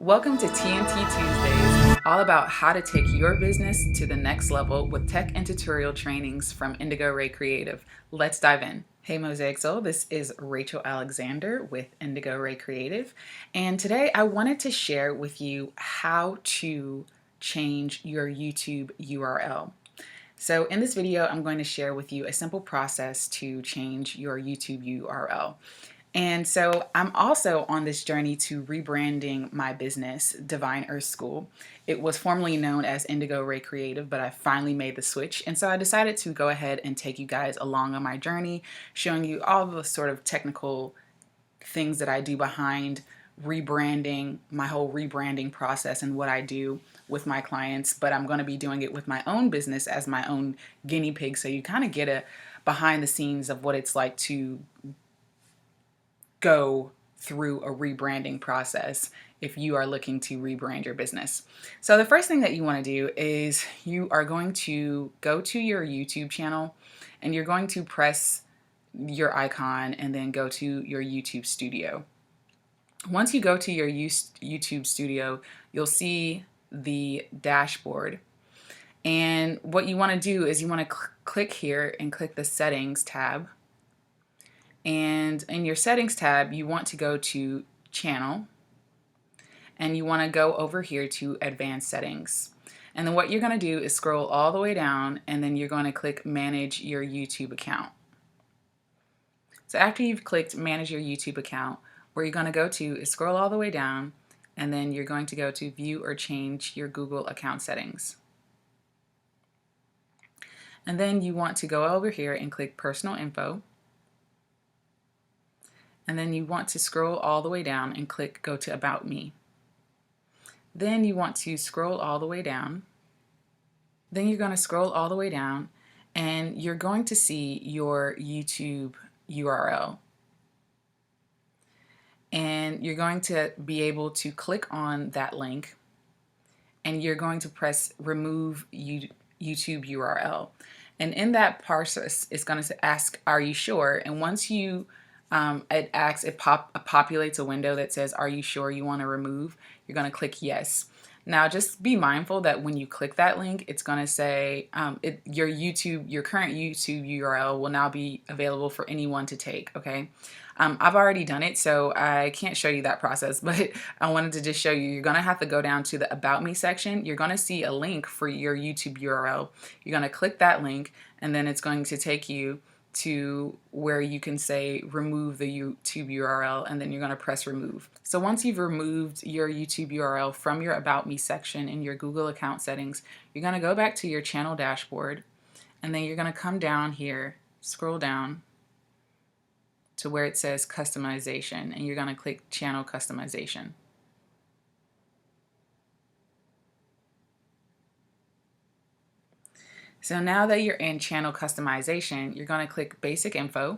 Welcome to TNT Tuesdays, all about how to take your business to the next level with tech and tutorial trainings from Indigo Ray Creative. Let's dive in. Hey Mosaic Soul, this is Rachel Alexander with Indigo Ray Creative, and today I wanted to share with you how to change your YouTube URL. So in this video, I'm going to share with you a simple process to change your YouTube URL. And so I'm also on this journey to rebranding my business, Divine Earth School. It was formerly known as Indigo Ray Creative, but I finally made the switch. And so I decided to go ahead and take you guys along on my journey, showing you all the sort of technical things that I do behind rebranding, my whole rebranding process and what I do with my clients. But I'm going to be doing it with my own business as my own guinea pig. So you kind of get a behind the scenes of what it's like to go through a rebranding process if you are looking to rebrand your business. So the first thing that you want to do is you are going to go to your YouTube channel and you're going to press your icon and then go to your YouTube studio. Once you go to your YouTube studio, you'll see the dashboard. And what you want to do is you want to click here and click the settings tab. And in your settings tab, you want to go to channel and you want to go over here to advanced settings. And then what you're going to do is scroll all the way down and then you're going to click manage your YouTube account. So after you've clicked manage your YouTube account, where you're going to go to is scroll all the way down and then you're going to go to view or change your Google account settings. And then you want to go over here and click personal info. And then you want to scroll all the way down and click go to about me. Then you want to scroll all the way down. Then you're going to scroll all the way down and you're going to see your YouTube URL. And you're going to be able to click on that link and you're going to press remove YouTube URL. And in that process, it's going to ask, are you sure? And once you it populates a window that says, are you sure you want to remove? You're going to click yes. Now just be mindful that when you click that link, it's going to say your current YouTube URL will now be available for anyone to take, okay? I've already done it, so I can't show you that process, but I wanted to just show you, you're going to have to go down to the About Me section. You're going to see a link for your YouTube URL. You're going to click that link, and then it's going to take you to where you can say remove the YouTube URL and then you're going to press remove. So once you've removed your YouTube URL from your About Me section in your Google account settings, you're going to go back to your channel dashboard and then you're going to come down here, scroll down to where it says customization and you're going to click channel customization. So now that you're in channel customization, you're going to click basic info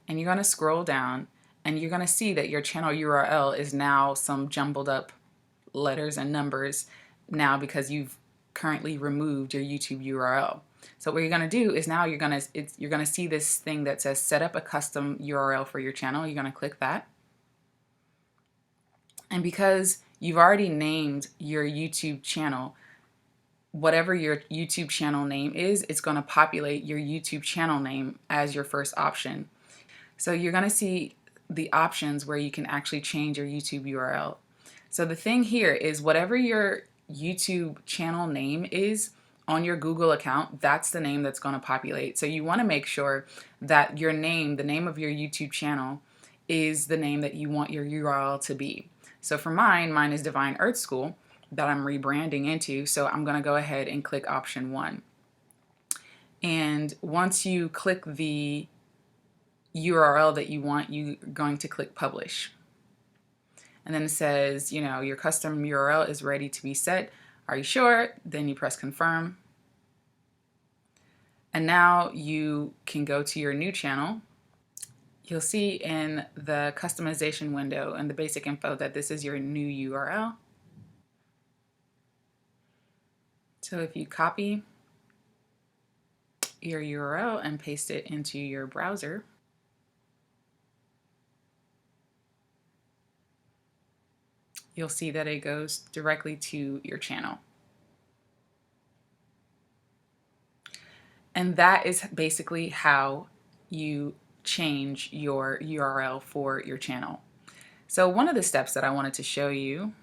and you're going to scroll down and you're going to see that your channel URL is now some jumbled up letters and numbers now because you've currently removed your YouTube URL. So what you're going to do is now you're going to see this thing that says set up a custom URL for your channel. You're going to click that. And because you've already named your YouTube channel, whatever your YouTube channel name is, it's going to populate your YouTube channel name as your first option. So you're going to see the options where you can actually change your YouTube URL. So the thing here is whatever your YouTube channel name is on your Google account, that's the name that's going to populate. So you want to make sure that your name, the name of your YouTube channel, is the name that you want your URL to be. So for mine is Divine Earth School that I'm rebranding into, so I'm going to go ahead and click option 1. And once you click the URL that you want, you're going to click publish. And then it says, you know, your custom URL is ready to be set. Are you sure? Then you press confirm. And now you can go to your new channel. You'll see in the customization window and the basic info that this is your new URL. So if you copy your URL and paste it into your browser, you'll see that it goes directly to your channel. And that is basically how you change your URL for your channel. So one of the steps that I wanted to show you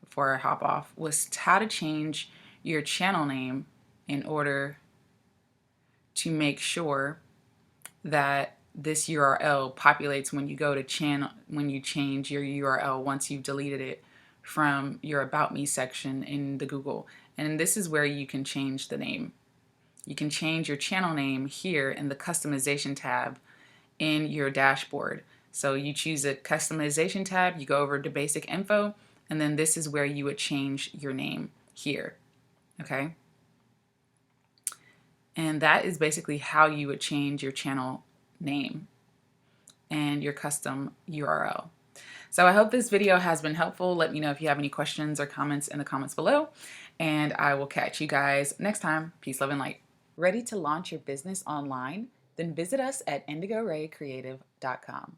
before I hop off was how to change your channel name in order to make sure that this URL populates when you go to channel, when you change your URL once you've deleted it from your About Me section in the Google. And this is where you can change the name. You can change your channel name here in the customization tab in your dashboard. So you choose a customization tab, you go over to basic info, and then this is where you would change your name here, okay? And that is basically how you would change your channel name and your custom URL. So I hope this video has been helpful. Let me know if you have any questions or comments in the comments below, and I will catch you guys next time. Peace, love, and light. Ready to launch your business online? Then visit us at indigoraycreative.com.